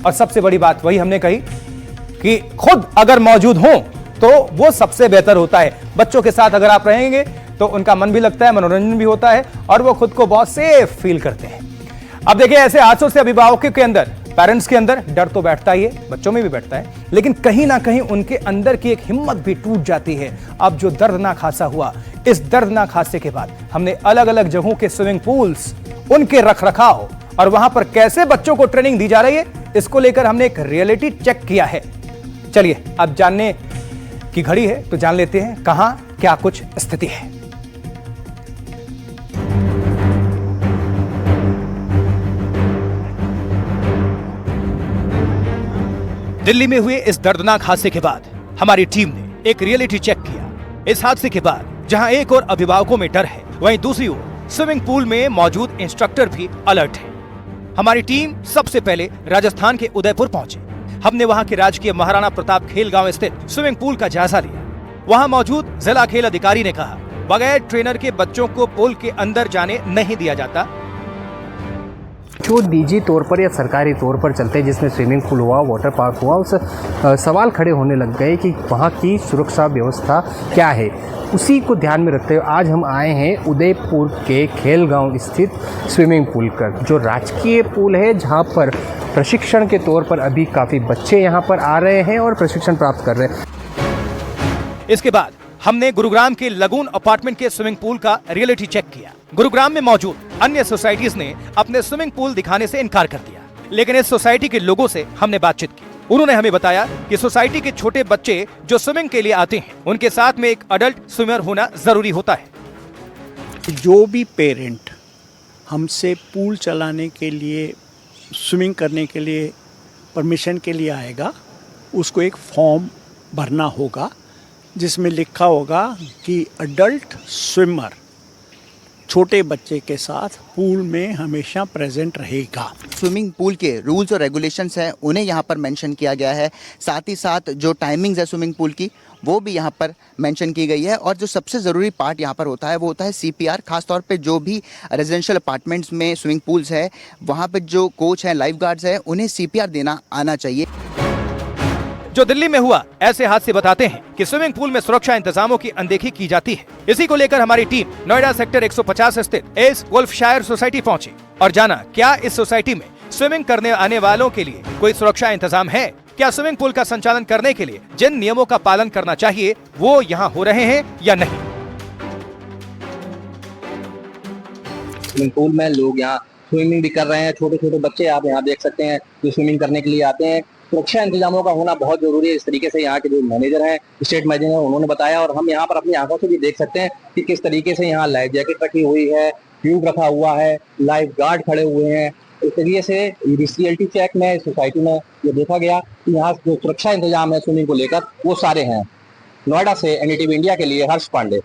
और सबसे बड़ी बात वही हमने कही कि खुद अगर मौजूद हो तो वो सबसे बेहतर होता है। बच्चों के साथ अगर आप रहेंगे तो उनका मन भी लगता है, मनोरंजन भी होता है और वो खुद को बहुत सेफ फील करते हैं। अब देखिए, ऐसे हादसों से अभिभावकों के अंदर, पेरेंट्स के अंदर डर तो बैठता ही है, बच्चों में भी बैठता है, लेकिन कहीं ना कहीं उनके अंदर की एक हिम्मत भी टूट जाती है। अब जो दर्दनाक हादसा हुआ, इस दर्दनाक हादसे के बाद हमने अलग अलग जगहों के स्विमिंग पूल्स, उनके रखरखाव और वहां पर कैसे बच्चों को ट्रेनिंग दी जा रही है, इसको लेकर हमने एक रियलिटी चेक किया है। चलिए अब जानने की घड़ी है तो जान लेते हैं कहां क्या कुछ स्थिति है। दिल्ली में हुए इस दर्दनाक हादसे के बाद हमारी टीम ने एक रियलिटी चेक किया। इस हादसे के बाद जहां एक और अभिभावकों में डर है, वहीं दूसरी ओर स्विमिंग पूल में मौजूद इंस्ट्रक्टर भी अलर्ट है। हमारी टीम सबसे पहले राजस्थान के उदयपुर पहुंची। हमने वहां के राजकीय महाराणा प्रताप खेल गांव स्थित स्विमिंग पूल का जायजा लिया। वहां मौजूद जिला खेल अधिकारी ने कहा, बगैर ट्रेनर के बच्चों को पूल के अंदर जाने नहीं दिया जाता। जो निजी तौर पर या सरकारी तौर पर चलते हैं, जिसमें स्विमिंग पूल हुआ, वाटर पार्क हुआ, उस सवाल खड़े होने लग गए कि वहाँ की सुरक्षा व्यवस्था क्या है। उसी को ध्यान में रखते हुए आज हम आए हैं उदयपुर के खेल गांव स्थित स्विमिंग पूल पर, जो राजकीय पूल है, जहाँ पर प्रशिक्षण के तौर पर अभी काफ़ी बच्चे यहाँ पर आ रहे हैं और प्रशिक्षण प्राप्त कर रहे हैं। इसके बाद हमने गुरुग्राम के लगून अपार्टमेंट के स्विमिंग पूल का रियलिटी चेक किया। गुरुग्राम में मौजूद अन्य सोसाइटीज ने अपने स्विमिंग पूल दिखाने से इनकार कर दिया, लेकिन इस सोसाइटी के लोगों से हमने बातचीत की। उन्होंने हमें बताया कि सोसाइटी के छोटे बच्चे जो स्विमिंग के लिए आते हैं, उनके साथ में एक अडल्ट स्विमर होना जरूरी होता है। जो भी पेरेंट हमसे पूल चलाने के लिए, स्विमिंग करने के लिए, परमिशन के लिए आएगा, उसको एक फॉर्म भरना होगा जिसमें लिखा होगा कि अडल्ट स्विमर छोटे बच्चे के साथ पूल में हमेशा प्रेजेंट रहेगा। स्विमिंग पूल के रूल्स और रेगुलेशंस हैं, उन्हें यहाँ पर मेंशन किया गया है। साथ ही साथ जो टाइमिंग्स है स्विमिंग पूल की, वो भी यहाँ पर मेंशन की गई है। और जो सबसे ज़रूरी पार्ट यहाँ पर होता है वो होता है CPR। खासतौर पे जो भी रेजिडेंशियल अपार्टमेंट्स में स्विमिंग पूल्स है, वहाँ पर जो कोच हैं, लाइफ गार्ड्स हैं, उन्हें CPR देना आना चाहिए। जो दिल्ली में हुआ, ऐसे हादसे बताते हैं कि स्विमिंग पूल में सुरक्षा इंतजामों की अनदेखी की जाती है। इसी को लेकर हमारी टीम नोएडा सेक्टर 150 स्थित एस वुल्फशायर सोसाइटी पहुंची और जाना क्या इस सोसाइटी में स्विमिंग करने आने वालों के लिए कोई सुरक्षा इंतजाम है, क्या स्विमिंग पूल का संचालन करने के लिए जिन नियमों का पालन करना चाहिए वो यहाँ हो रहे हैं या नहीं। स्विमिंग पूल में लोग यहाँ स्विमिंग भी कर रहे हैं, छोटे छोटे बच्चे आप यहाँ देख सकते हैं जो स्विमिंग करने के लिए आते हैं। सुरक्षा इंतजामों का होना बहुत जरूरी है। इस तरीके से यहाँ के जो मैनेजर हैं, स्टेट मैनेजर हैं, उन्होंने बताया और हम यहाँ पर अपनी आंखों से भी देख सकते हैं कि किस तरीके से यहाँ लाइफ जैकेट रखी हुई है, ट्यूब रखा हुआ है, लाइफ गार्ड खड़े हुए हैं। इस तरीके से रियलिटी चेक में सोसाइटी में ये देखा गया कि यहाँ जो सुरक्षा इंतजाम है स्विमिंग को लेकर वो सारे हैं। नोएडा से NDTV इंडिया के लिए हर्ष पांडे।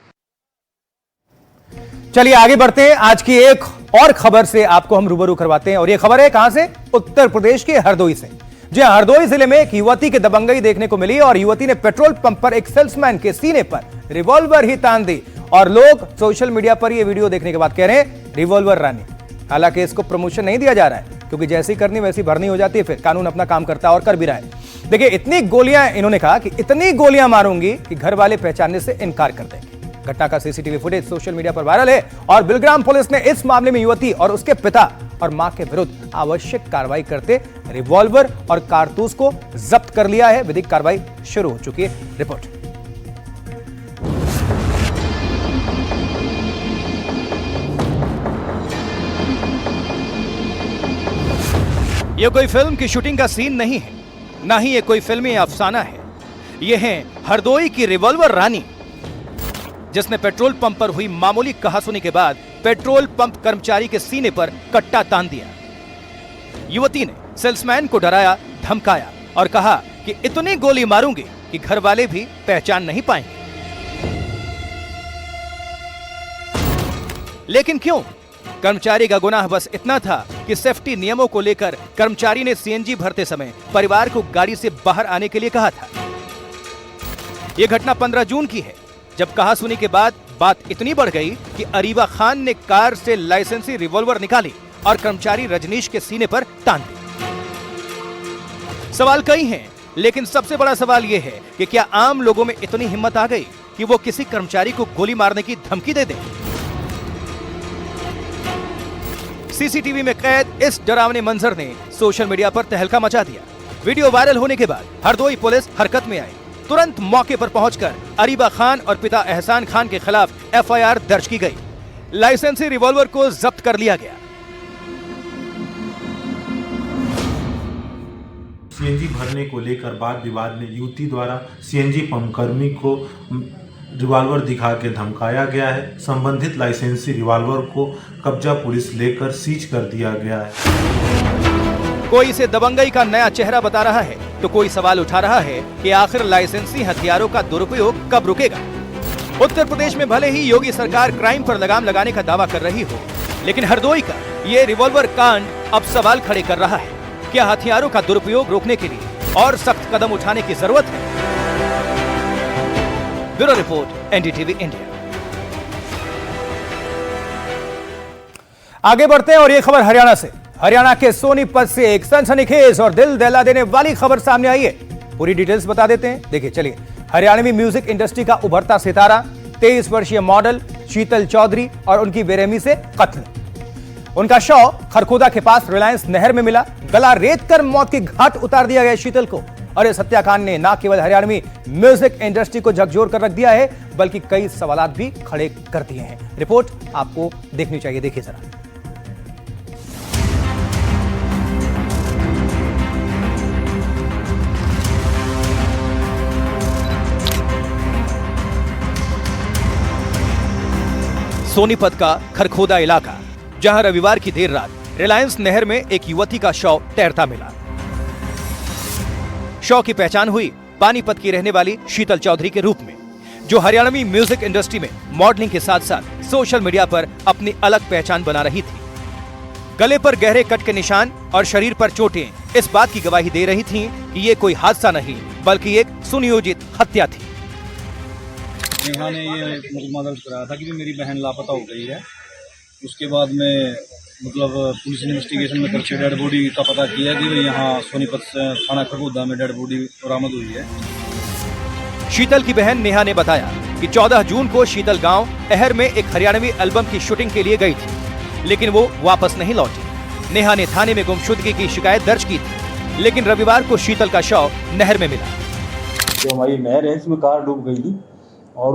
चलिए आगे बढ़ते हैं। आज की एक और खबर से आपको हम रूबरू करवाते हैं और ये खबर है कहां से? उत्तर प्रदेश के हरदोई से। जी हां, हरदोई जिले में एक युवती की दबंगई देखने को मिली और युवती ने पेट्रोल पंप पर एक सेल्समैन के सीने पर रिवॉल्वर ही तान दी और लोग सोशल मीडिया पर ये वीडियो देखने के बाद कह रहे हैं रिवॉल्वर रानी। हालांकि इसको प्रमोशन नहीं दिया जा रहा है क्योंकि जैसी करनी वैसी भरनी हो जाती है, फिर कानून अपना काम करता है और कर भी रहा है। देखिए इतनी गोलियां, इन्होंने कहा कि इतनी गोलियां मारूंगी कि घर वाले पहचानने से इनकार कर देंगे। घटना का CCTV फुटेज सोशल मीडिया पर वायरल है और बिलग्राम पुलिस ने इस मामले में युवती और उसके पिता और मां के विरुद्ध आवश्यक कार्रवाई करते रिवॉल्वर और कारतूस को जब्त कर लिया है। विधिक कार्रवाई शुरू हो चुकी है। रिपोर्ट। यह कोई फिल्म की शूटिंग का सीन नहीं है, ना ही यह कोई फिल्मी अफसाना है। यह है हरदोई की रिवॉल्वर रानी, जिसने पेट्रोल पंप पर हुई मामूली कहासुनी के बाद पेट्रोल पंप कर्मचारी के सीने पर कट्टा तान दिया। युवती ने सेल्समैन को डराया, धमकाया और कहा कि इतनी गोली मारूंगी कि घर वाले भी पहचान नहीं पाएंगे। लेकिन क्यों? कर्मचारी का गुनाह बस इतना था कि सेफ्टी नियमों को लेकर कर्मचारी ने CNG भरते समय परिवार को गाड़ी से बाहर आने के लिए कहा था। यह घटना 15 जून की है, जब कहासुनी के बाद बात इतनी बढ़ गई कि अरीबा खान ने कार से लाइसेंसी रिवॉल्वर निकाली और कर्मचारी रजनीश के सीने पर तान दी। सवाल कई हैं, लेकिन सबसे बड़ा सवाल यह है कि क्या आम लोगों में इतनी हिम्मत आ गई कि वो किसी कर्मचारी को गोली मारने की धमकी दे दें? CCTV में कैद इस डरावने मंजर ने सोशल मीडिया पर तहलका मचा दिया। वीडियो वायरल होने के बाद हरदोई पुलिस हरकत में आई तुरंत मौके पर पहुंचकर अरीबा खान और पिता एहसान खान के खिलाफ एफआईआर दर्ज की गई। लाइसेंसी रिवॉल्वर को जब्त कर लिया गया। सीएनजी भरने को लेकर वाद विवाद में युवती द्वारा सीएनजी पंप कर्मी को रिवॉल्वर दिखा के धमकाया गया है। संबंधित लाइसेंसी रिवॉल्वर को कब्जा पुलिस लेकर सीज कर दिया गया है। कोई इसे दबंगई का नया चेहरा बता रहा है तो कोई सवाल उठा रहा है कि आखिर लाइसेंसी हथियारों का दुरुपयोग कब रुकेगा। उत्तर प्रदेश में भले ही योगी सरकार क्राइम पर लगाम लगाने का दावा कर रही हो, लेकिन हरदोई का ये रिवॉल्वर कांड अब सवाल खड़े कर रहा है। क्या हथियारों का दुरुपयोग रोकने के लिए और सख्त कदम उठाने की जरूरत है? Bureau report, NDTV India. आगे बढ़ते हैं और ये खबर हरियाणा से। हरियाणा के सोनीपत से एक सनसनीखेज और दिल दहला देने वाली खबर सामने आई है। पूरी डिटेल्स बता देते हैं, देखिए चलिए। हरियाणवी म्यूजिक इंडस्ट्री का उभरता सितारा 23 वर्षीय मॉडल शीतल चौधरी और उनकी बेरहमी से कत्ल। उनका शव खरखोदा के पास रिलायंस नहर में मिला। गला रेत कर मौत के घाट उतार दिया गया शीतल को। और इस हत्याकांड ने न केवल हरियाणवी म्यूजिक इंडस्ट्री को झकझोर कर रख दिया है, बल्कि कई सवाल भी खड़े कर दिए हैं। रिपोर्ट आपको देखनी चाहिए, देखिए जरा। सोनीपत का खरखोदा इलाका, जहां रविवार की देर रात रिलायंस नहर में एक युवती का शव तैरता मिला। शव की पहचान हुई पानीपत की रहने वाली शीतल चौधरी के रूप में, जो हरियाणवी म्यूजिक इंडस्ट्री में मॉडलिंग के साथ साथ सोशल मीडिया पर अपनी अलग पहचान बना रही थी। गले पर गहरे कट के निशान और शरीर पर चोटें इस बात की गवाही दे रही थीं कि ये कोई हादसा नहीं, बल्कि एक सुनियोजित हत्या थी। नेहा ने ये मुकदमा दर्ज कराया था कि मेरी बहन लापता हो गई है। उसके बाद में पुलिस ने इन्वेस्टिगेशन में करके डेड बॉडी का पता किया कि यहाँ सोनीपत थाना खरखोदा में डेड बॉडी बरामद हुई है। शीतल की बहन नेहा ने बताया कि 14 जून को शीतल गांव अहर में एक हरियाणवी एल्बम की शूटिंग के लिए गई थी, लेकिन वो वापस नहीं लौटी। नेहा ने थाने में गुमशुदगी की शिकायत दर्ज की थी, लेकिन रविवार को शीतल का शव नहर में मिला। जो हमारी नहर है इसमें कार डूब गई थी और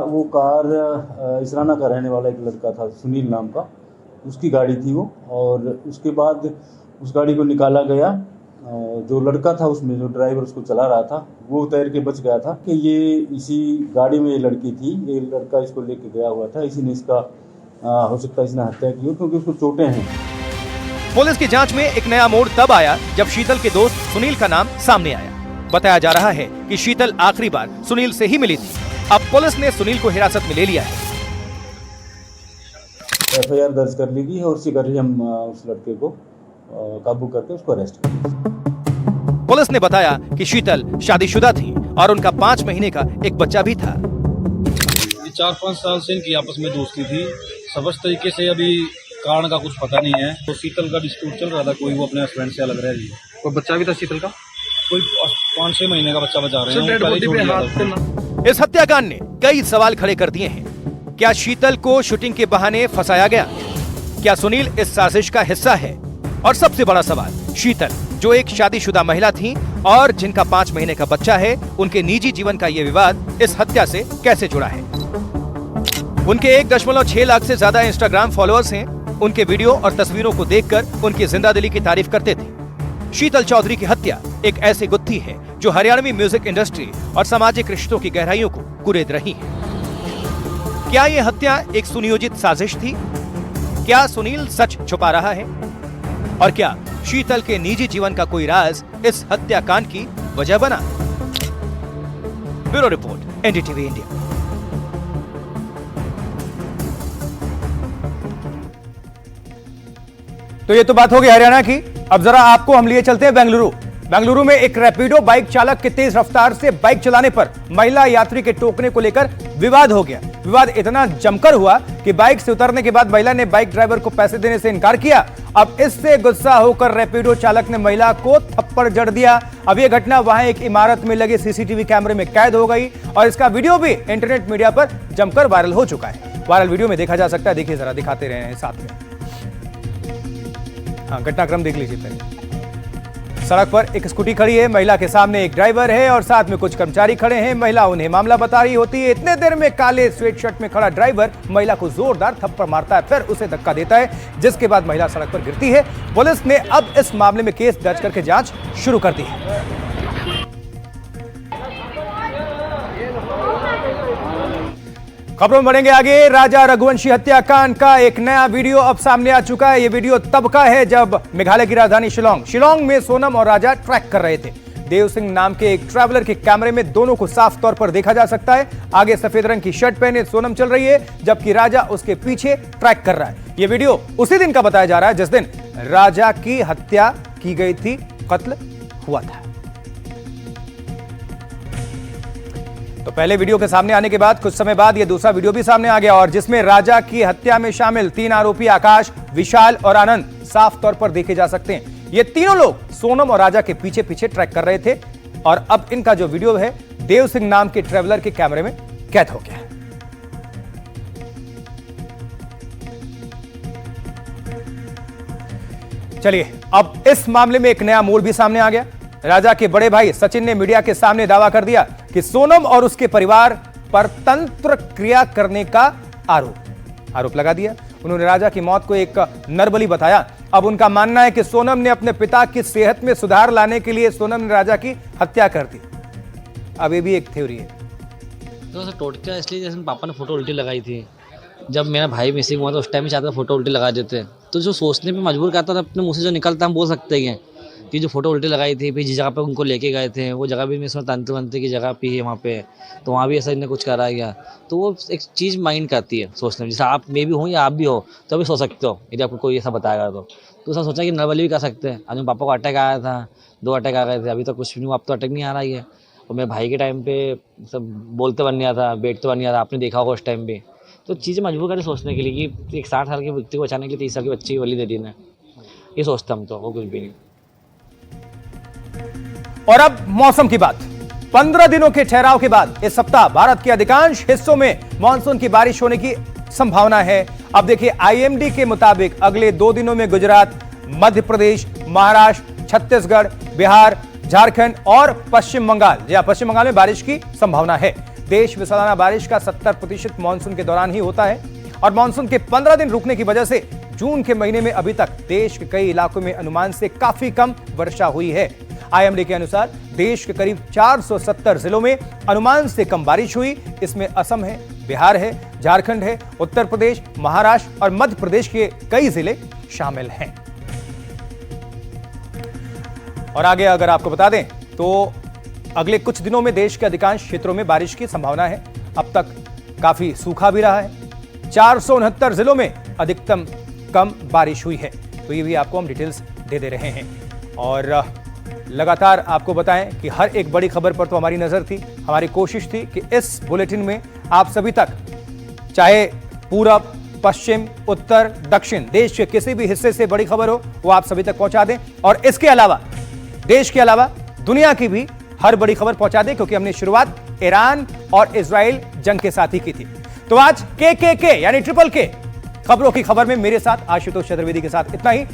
वो कार इसराना का रहने वाला एक लड़का था, सुनील नाम का, उसकी गाड़ी थी वो। और उसके बाद उस गाड़ी को निकाला गया। जो लड़का था उसमें, जो ड्राइवर उसको चला रहा था, वो तैर के बच गया था कि ये इसी गाड़ी में ये लड़की थी, ये लड़का इसको लेके गया हुआ था। इसी ने इसका हो सकता है इसने हत्या की हो, क्योंकि उसको चोटें हैं। पुलिस की जांच में एक नया मोड़ तब आया जब शीतल के दोस्त सुनील का नाम सामने आया। बताया जा रहा है कि शीतल आखिरी बार सुनील से ही मिली थी। अब पुलिस ने सुनील को हिरासत में ले लिया है। एफआईआर दर्ज कर ली गई है और इसी कर हम उस लड़के को काबू करके उसको अरेस्ट कर। पुलिस ने बताया कि शीतल शादीशुदा थी और उनका 5 महीने का एक बच्चा भी था। 4-5 साल से इनकी आपस में दोस्ती थी। सबस तरीके से अभी कारण का कुछ पता नहीं है। तो शीतल का डिस्प्यूट चल रहा था, कोई वो अपने हस्बैंड से अलग रह गई। कोई बच्चा भी था शीतल का, कोई 5-6 महीने का बच्चा बचा रहे हैं। इस हत्याकांड ने कई सवाल खड़े कर दिए हैं। क्या शीतल को शूटिंग के बहाने फंसाया गया? क्या सुनील इस साजिश का हिस्सा है? और सबसे बड़ा सवाल, शीतल जो एक शादीशुदा महिला थी और जिनका 5 महीने का बच्चा है, उनके निजी जीवन का ये विवाद इस हत्या से कैसे जुड़ा है? उनके 1.6 लाख से ज्यादा इंस्टाग्राम फॉलोअर्स हैं। उनके वीडियो और तस्वीरों को देखकर उनकी जिंदादिली की तारीफ करते थे। शीतल चौधरी की हत्या एक ऐसी गुत्थी है जो हरियाणवी म्यूजिक इंडस्ट्री और सामाजिक रिश्तों की गहराइयों को कुरेद रही है। क्या ये हत्या एक सुनियोजित साजिश थी? क्या सुनील सच छुपा रहा है? और क्या शीतल के निजी जीवन का कोई राज इस हत्याकांड की वजह बना? Bureau report, NDTV India. तो ये तो बात होगी हरियाणा की। अब जरा आपको हम लिए चलते हैं बेंगलुरु। बेंगलुरु में एक रैपिडो बाइक चालक के तेज रफ्तार से बाइक चलाने पर महिला यात्री के टोकने को लेकर विवाद हो गया। विवाद इतना जमकर हुआ कि बाइक से उतरने के बाद महिला ने बाइक ड्राइवर को पैसे देने से इनकार किया। अब इससे गुस्सा होकर रैपिडो चालक ने महिला को थप्पड़ जड़ दिया। अब यह घटना वहां एक इमारत में लगे सीसीटीवी कैमरे में कैद हो गई और इसका वीडियो भी इंटरनेट मीडिया पर जमकर वायरल हो चुका है। वायरल वीडियो में देखा जा सकता है, देखिए जरा, दिखाते रहे हैं साथ में। हाँ, घटनाक्रम देख लीजिए पहले। सड़क पर एक स्कूटी खड़ी है, महिला के सामने एक ड्राइवर है और साथ में कुछ कर्मचारी खड़े हैं। महिला उन्हें मामला बता रही होती है। इतने देर में काले स्वेट शर्ट में खड़ा ड्राइवर महिला को जोरदार थप्पड़ मारता है, फिर उसे धक्का देता है, जिसके बाद महिला सड़क पर गिरती है। पुलिस ने अब इस मामले में केस दर्ज करके जांच शुरू कर दी है। खबरों में बढ़ेंगे आगे। राजा रघुवंशी हत्याकांड का एक नया वीडियो अब सामने आ चुका है। यह वीडियो तब का है जब मेघालय की राजधानी शिलोंग में सोनम और राजा ट्रैक कर रहे थे। देव सिंह नाम के एक ट्रैवलर के कैमरे में दोनों को साफ तौर पर देखा जा सकता है। आगे सफेद रंग की शर्ट पहने सोनम चल रही है, जबकि राजा उसके पीछे ट्रैक कर रहा है। यह वीडियो उसी दिन का बताया जा रहा है जिस दिन राजा की हत्या की गई थी, कत्ल हुआ था। तो पहले वीडियो के सामने आने के बाद कुछ समय बाद यह दूसरा वीडियो भी सामने आ गया और जिसमें राजा की हत्या में शामिल 3 आरोपी आकाश, विशाल और आनंद साफ तौर पर देखे जा सकते हैं। ये तीनों लोग सोनम और राजा के पीछे पीछे ट्रैक कर रहे थे और अब इनका जो वीडियो है देव सिंह नाम के ट्रैवलर के कैमरे में कैद हो गया है। चलिए, अब इस मामले में एक नया मोड़ भी सामने आ गया। राजा के बड़े भाई सचिन ने मीडिया के सामने दावा कर दिया कि सोनम और उसके परिवार पर तंत्र क्रिया करने का आरोप लगा दिया। उन्होंने राजा की मौत को एक नरबली बताया। अब उनका मानना है कि सोनम ने अपने पिता की सेहत में सुधार लाने के लिए सोनम ने राजा की हत्या कर दी। अब ये भी एक थ्योरी है। तो टोटका इसलिए जैसे पापा ने फोटो उल्टी लगाई थी, जब मेरा भाई मिसिंग हुआ था उस टाइम में चाहता फोटो उल्टी लगा देते, तो जो सोचने पे मजबूर करता था अपने मुंह से जो निकलता हम बोल सकते हैं कि जो फोटो उल्टी लगाई थी, फिर जिस जगह पे उनको लेके गए थे वो जगह भी मैं सुना तंत्र वंत्र की जगह पे है वहाँ पे, तो वहाँ भी ऐसा इन्हें कुछ करा गया। तो वो एक चीज़ माइंड करती है सोचने में, जैसे आप में भी हो या आप भी हो तो भी सोच सकते हो यदि आपको कोई ऐसा बताएगा तो उसने सोचा कि नरबली भी कर सकते हैं। आज पापा को अटैक आया था, 2 अटैक आ गए थे, अभी तक कुछ नहीं हुआ, अब तो अटैक नहीं आ रहा ही है। और मेरे भाई के टाइम पे सब बोलते बन गया था, बैठते बन गया था, आपने देखा होगा उस टाइम पे। तो चीज़ें मजबूर करें सोचने के लिए कि एक 60 साल के व्यक्ति को बचाने के लिए 30 साल के बच्चे की बलि दे दी ने, ये सोचता हम तो, वो कुछ भी नहीं। और अब मौसम की बात। 15 दिनों के ठहराव के बाद इस सप्ताह भारत के अधिकांश हिस्सों में मानसून की बारिश होने की संभावना है। अब देखिए, आईएमडी के मुताबिक अगले 2 दिनों में गुजरात, मध्य प्रदेश, महाराष्ट्र, छत्तीसगढ़, बिहार, झारखंड और पश्चिम बंगाल में बारिश की संभावना है। देश में सालाना बारिश का 70% मानसून के दौरान ही होता है और मानसून के 15 दिन रुकने की वजह से जून के महीने में अभी तक देश के कई इलाकों में अनुमान से काफी कम वर्षा हुई है। आईएमडी के अनुसार देश के करीब 470 जिलों में अनुमान से कम बारिश हुई। इसमें असम है, बिहार है, झारखंड है, उत्तर प्रदेश, महाराष्ट्र और मध्य प्रदेश के कई जिले शामिल हैं। और आगे अगर आपको बता दें तो अगले कुछ दिनों में देश के अधिकांश क्षेत्रों में बारिश की संभावना है। अब तक काफी सूखा भी रहा है। 469 जिलों में अधिकतम कम बारिश हुई है। तो ये भी आपको हम डिटेल्स दे रहे हैं और लगातार आपको बताएं कि हर एक बड़ी खबर पर तो हमारी नजर थी। हमारी कोशिश थी कि इस बुलेटिन में आप सभी तक, चाहे पूरब, पश्चिम, उत्तर, दक्षिण, देश के किसी भी हिस्से से बड़ी खबर हो वो आप सभी तक पहुंचा दें और इसके अलावा देश के अलावा दुनिया की भी हर बड़ी खबर पहुंचा दें, क्योंकि हमने शुरुआत ईरान और इजराइल जंग के साथ ही की थी। तो आज के यानी ट्रिपल के खबरों की खबर में मेरे साथ आशुतोष चतुर्वेदी के साथ इतना ही।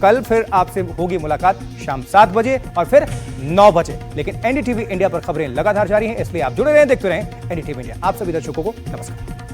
कल फिर आपसे होगी मुलाकात शाम 7 बजे और फिर 9 बजे। लेकिन एनडीटीवी इंडिया पर खबरें लगातार जारी हैं, इसलिए आप जुड़े रहें, देखते रहें एनडीटीवी इंडिया। आप सभी दर्शकों को नमस्कार।